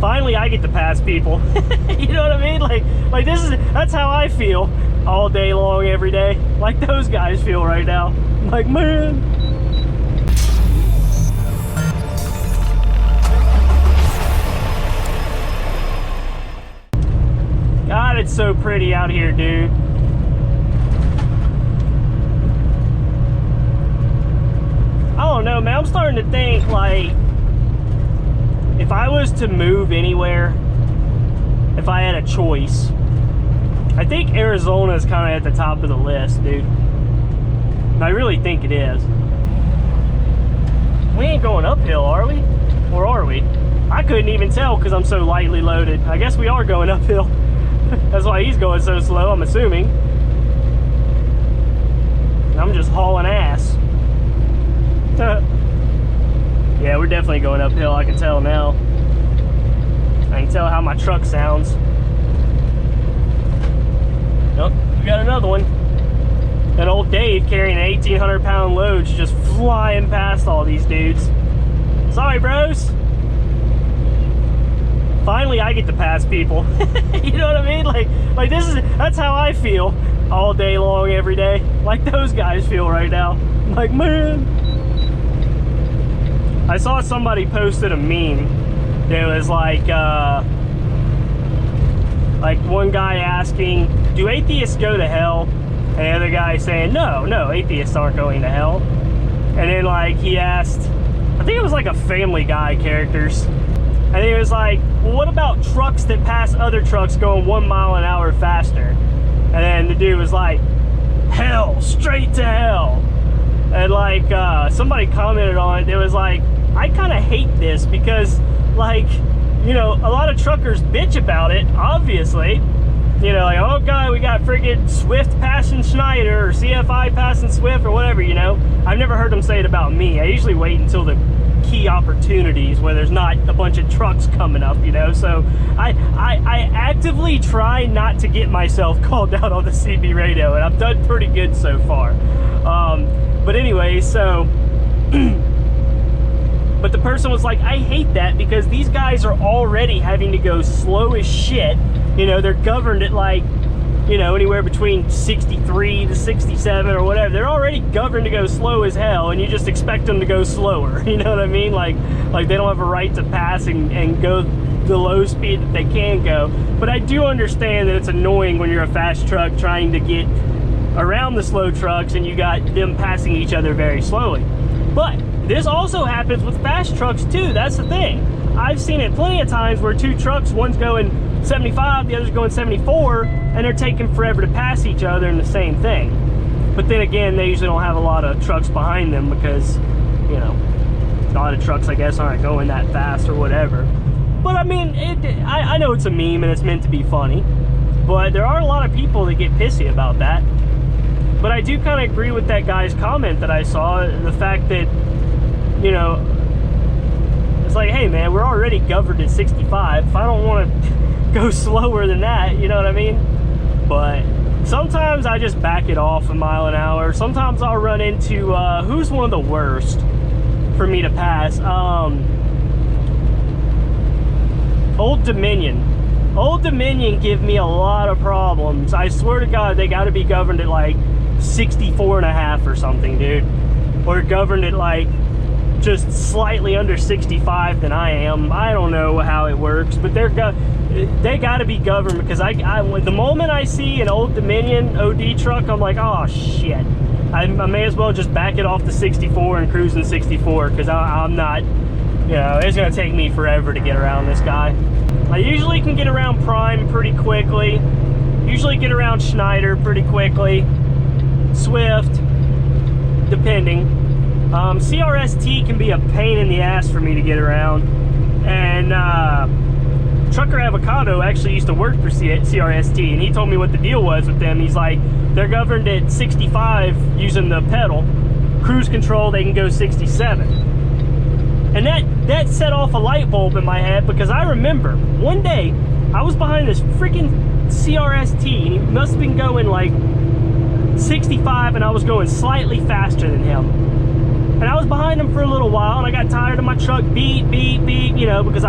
Finally, I get to pass people. You know what I mean? Like that's how I feel all day long, every day. Like those guys feel right now. I'm like, man. God, it's so pretty out here, dude. I don't know, man. I'm starting to think, like, if I was to move anywhere, if I had a choice, I think Arizona is kind of at the top of the list, dude. I really think it is. We ain't going uphill, are we? Or are we? I couldn't even tell because I'm so lightly loaded. I guess we are going uphill. That's why he's going so slow, I'm assuming. I'm just hauling ass. Yeah, we're definitely going uphill, I can tell now. I can tell how my truck sounds. Nope, we got another one. And old Dave carrying an 1,800-pound load, just flying past all these dudes. Sorry, bros. Finally, I get to pass people. You know what I mean? Like that's how I feel all day long, every day. Like those guys feel right now. I'm like, man. I saw somebody posted a meme that was like one guy asking, do atheists go to hell? And the other guy saying, no, atheists aren't going to hell. And then like he asked, I think it was like a Family Guy characters. And he was like, well, what about trucks that pass other trucks going 1 mile an hour faster? And then the dude was like, hell, straight to hell. And like somebody commented on it, it was like, I kind of hate this because, like, you know, a lot of truckers bitch about it, obviously. You know, like, oh god, we got friggin' Swift passing Schneider or CFI passing Swift or whatever, you know. I've never heard them say it about me. I usually wait until the key opportunities where there's not a bunch of trucks coming up, you know. So I actively try not to get myself called out on the CB radio, and I've done pretty good so far. But anyway, so but the person was like, I hate that because these guys are already having to go slow as shit. You know, they're governed at like, you know, anywhere between 63 to 67 or whatever. They're already governed to go slow as hell, and you just expect them to go slower. You know what I mean? Like they don't have a right to pass and go the low speed that they can go. But I do understand that it's annoying when you're a fast truck trying to get around the slow trucks and you got them passing each other very slowly. But this also happens with fast trucks too. That's the thing. I've seen it plenty of times where two trucks, one's going 75, the other's going 74, and they're taking forever to pass each other in the same thing. But then again, they usually don't have a lot of trucks behind them because, you know, a lot of trucks, I guess, aren't going that fast or whatever. But I mean, I know it's a meme and it's meant to be funny, but there are a lot of people that get pissy about that. But I do kind of agree with that guy's comment that I saw, the fact that, you know, it's like, hey man, we're already governed at 65. If I don't want to go slower than that, you know what I mean? But sometimes I just back it off 1 mile an hour. Sometimes I'll run into, who's one of the worst for me to pass? Old Dominion. Old Dominion give me a lot of problems. I swear to God, they got to be governed at like 64.5 or something, dude. Or governed at like just slightly under 65 than I am. I don't know how it works, but they got to be governed because the moment I see an Old Dominion OD truck, I'm like, oh shit. I may as well just back it off to 64 and cruise in 64 because I'm not, you know, it's going to take me forever to get around this guy. I usually can get around Prime pretty quickly. Usually get around Schneider pretty quickly. Swift, depending. CRST can be a pain in the ass for me to get around. And Trucker Avocado actually used to work for CRST, and he told me what the deal was with them. He's like, they're governed at 65 using the pedal. Cruise control, they can go 67. And that set off a light bulb in my head, because I remember one day I was behind this freaking CRST, and he must have been going like 65, and I was going slightly faster than him. And I was behind him for a little while, and I got tired of my truck beep, beep, beep, you know, because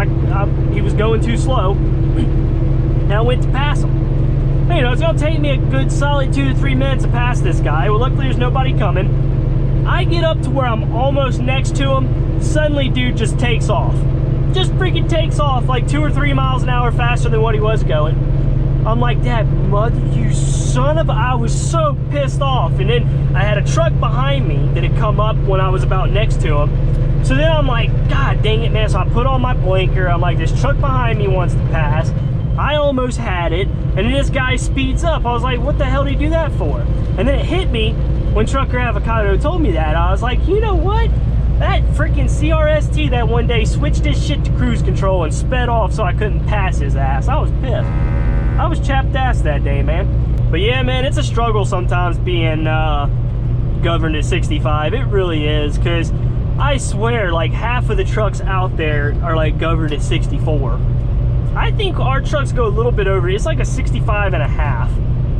he was going too slow. And I went to pass him. You know, it's gonna take me a good solid 2 to 3 minutes to pass this guy. Well, luckily there's nobody coming. I get up to where I'm almost next to him. Suddenly, dude just takes off. Just freaking takes off like 2 or 3 miles an hour faster than what he was going. I'm like, that mother, you son of a... I was so pissed off. And then I had a truck behind me that had come up when I was about next to him. So then I'm like, God dang it, man. So I put on my blinker. I'm like, this truck behind me wants to pass. I almost had it. And then this guy speeds up. I was like, what the hell did he do that for? And then it hit me when Trucker Avocado told me that. I was like, you know what? That freaking CRST that one day switched his shit to cruise control and sped off so I couldn't pass his ass. I was pissed. I was chapped ass that day, man. But yeah, man, it's a struggle sometimes being governed at 65. It really is, because I swear, like, half of the trucks out there are like governed at 64. I think our trucks go a little bit over. It's like a 65 and a half.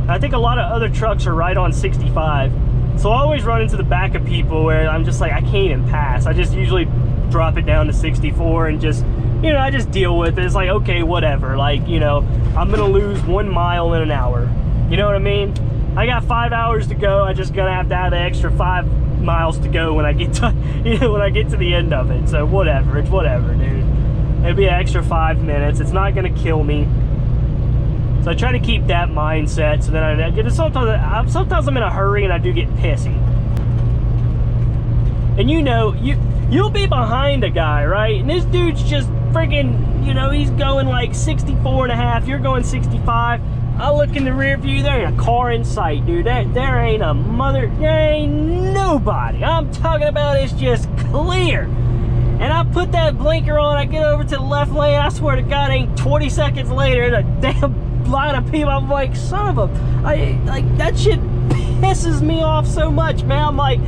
I think a lot of other trucks are right on 65. So I always run into the back of people where I'm just like, I can't even pass. I just usually drop it down to 64 and just, you know, I just deal with it. It's like, okay, whatever. Like, you know, I'm gonna lose 1 mile in an hour. You know what I mean? I got 5 hours to go. I just gonna have to have an extra 5 miles to go when I get to, you know, when I get to the end of it. So whatever, it's whatever, dude. It'll be an extra 5 minutes. It's not gonna kill me. So I try to keep that mindset. So then sometimes I'm in a hurry and I do get pissy. And you know, you'll be behind a guy, right? And this dude's just friggin', you know, he's going like 64 and a half. You're going 65. I look in the rear view, there ain't a car in sight, dude. There ain't a mother, there ain't nobody. I'm talking about it's just clear. And I put that blinker on, I get over to the left lane, I swear to God, ain't 20 seconds later, the damn line of people, I'm like, son of a, like, that shit pisses me off so much, man. I'm like,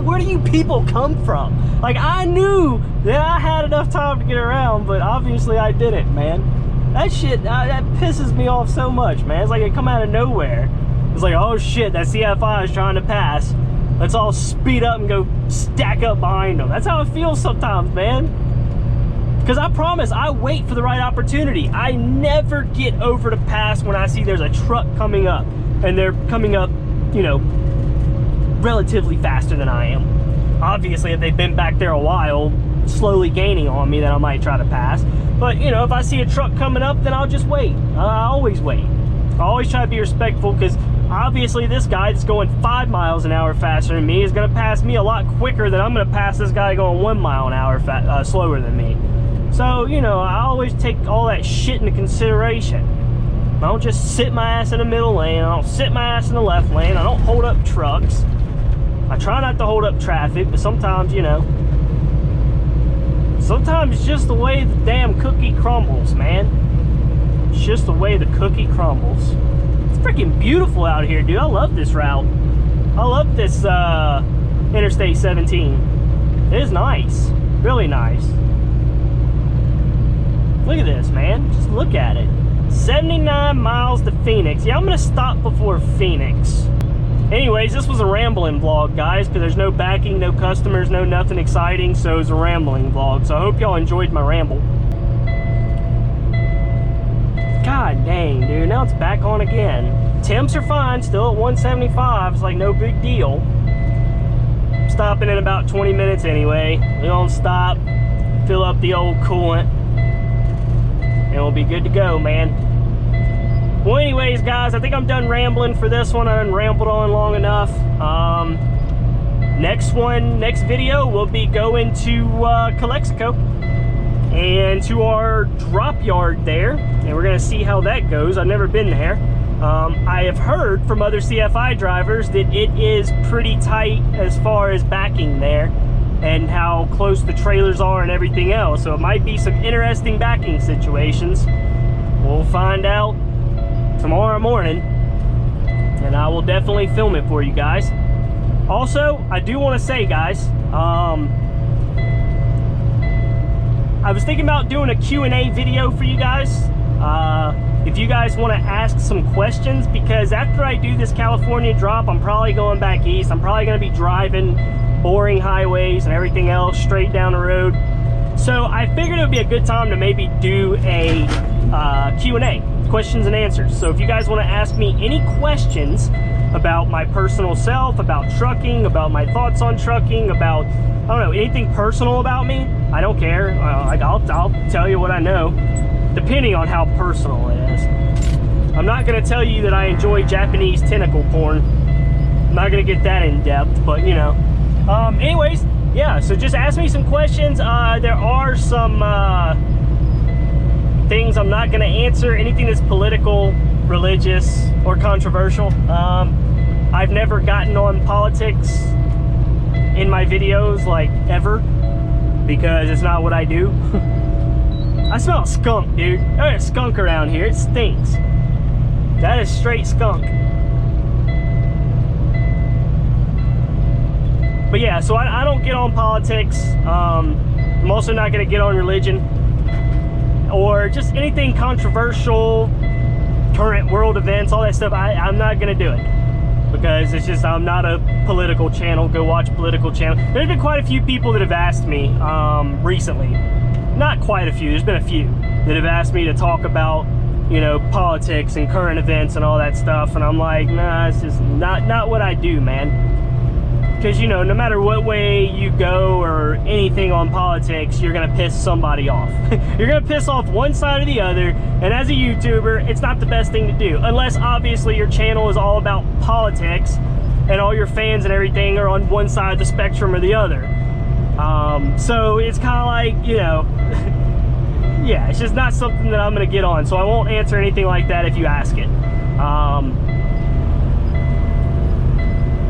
where do you people come from? Like, I knew that I had enough time to get around, but obviously I didn't, man. That shit, that pisses me off so much, man. It's like it come out of nowhere. It's like, oh shit, that CFI is trying to pass. Let's all speed up and go stack up behind them. That's how it feels sometimes, man. Because I promise, I wait for the right opportunity. I never get over to pass when I see there's a truck coming up. And they're coming up, you know, relatively faster than I am. Obviously, if they've been back there a while, slowly gaining on me, then I might try to pass. But, you know, if I see a truck coming up, then I'll just wait. I always wait. I always try to be respectful, because obviously this guy that's going 5 miles an hour faster than me is going to pass me a lot quicker than I'm going to pass this guy going 1 mile an hour slower than me. So, you know, I always take all that shit into consideration. I don't just sit my ass in the middle lane. I don't sit my ass in the left lane. I don't hold up trucks. I try not to hold up traffic, but sometimes, you know, sometimes it's just the way the damn cookie crumbles, man. It's just the way the cookie crumbles. It's freaking beautiful out here, dude. I love this route. I love this Interstate 17. It is nice. Really nice. Look at this, man. Just look at it. 79 miles to Phoenix. Yeah, I'm going to stop before Phoenix. Anyways, this was a rambling vlog, guys, because there's no backing, no customers, no nothing exciting, so it's a rambling vlog. So I hope y'all enjoyed my ramble. God dang, dude. Now it's back on again. Temps are fine. Still at 175. It's like no big deal. Stopping in about 20 minutes anyway. We're going to stop, fill up the old coolant, and we'll be good to go, man. Well, anyways, guys, I think I'm done rambling for this one. I done rambled on long enough. Next video, we'll be going to Calexico and to our drop yard there, and we're gonna see how that goes. I've never been there. I have heard from other CFI drivers that it is pretty tight as far as backing there, and how close the trailers are and everything else. So it might be some interesting backing situations. We'll find out tomorrow morning, and I will definitely film it for you guys. Also, I do want to say, guys, I was thinking about doing a Q&A video for you guys. If you guys want to ask some questions, because after I do this California drop, I'm probably going back east. I'm probably going to be driving boring highways and everything else straight down the road. So I figured it would be a good time to maybe do a Q&A, questions and answers. So if you guys want to ask me any questions about my personal self, about trucking, about my thoughts on trucking, about, I don't know, anything personal about me, I don't care. I'll tell you what I know, depending on how personal it is. I'm not going to tell you that I enjoy Japanese tentacle porn. I'm not going to get that in depth, but you know. Anyways, yeah, so just ask me some questions. There are some things I'm not going to answer, anything that's political, religious, or controversial. I've never gotten on politics in my videos, like, ever, because it's not what I do. I smell skunk, dude. There's a skunk around here. It stinks. That is straight skunk. But yeah, so I don't get on politics. I'm also not going to get on religion or just anything controversial, current world events, all that stuff. I'm not going to do it because it's just, I'm not a political channel. Go watch political channel. There's been quite a few people that have asked me recently. Not quite a few, there's been a few that have asked me to talk about, you know, politics and current events and all that stuff, and I'm like, nah, it's just not what I do, man. Because, you know, no matter what way you go or anything on politics, you're gonna piss somebody off. You're gonna piss off one side or the other, and as a YouTuber, it's not the best thing to do, unless obviously your channel is all about politics and all your fans and everything are on one side of the spectrum or the other. So it's kind of like, you know, yeah, it's just not something that I'm gonna get on, so I won't answer anything like that if you ask it.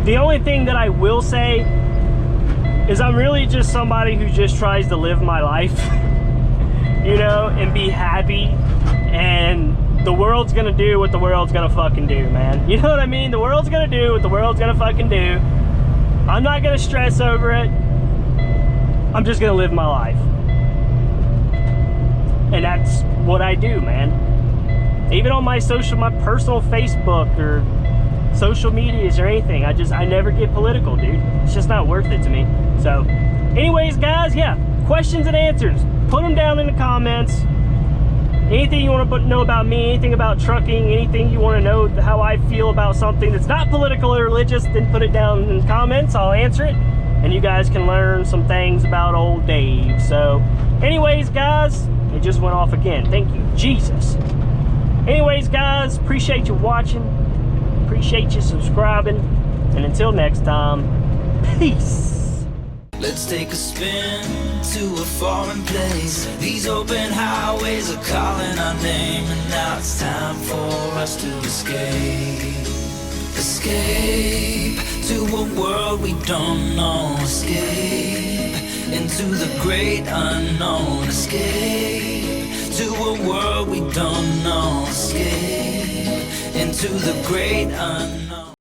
The only thing that I will say is I'm really just somebody who just tries to live my life, you know, and be happy, and the world's gonna do what the world's gonna fucking do, man. You know what I mean? The world's gonna do what the world's gonna fucking do. I'm not gonna stress over it. I'm just gonna live my life. And that's what I do, man. Even on my personal Facebook or social medias or anything, I never get political, dude. It's just not worth it to me. So anyways, guys, yeah, questions and answers, put them down in the comments. Anything you want to know about me, anything about trucking, anything you want to know how I feel about something that's not political or religious, then put it down in the comments. I'll answer it, and you guys can learn some things about old Dave. So anyways, guys, it just went off again. Thank you, Jesus. Anyways, guys, appreciate you watching. Appreciate you subscribing. And until next time, peace. Let's take a spin to a foreign place. These open highways are calling our name, and now it's time for us to escape. Escape to a world we don't know. Escape into the great unknown. Escape to a world we don't know. Escape into the great unknown.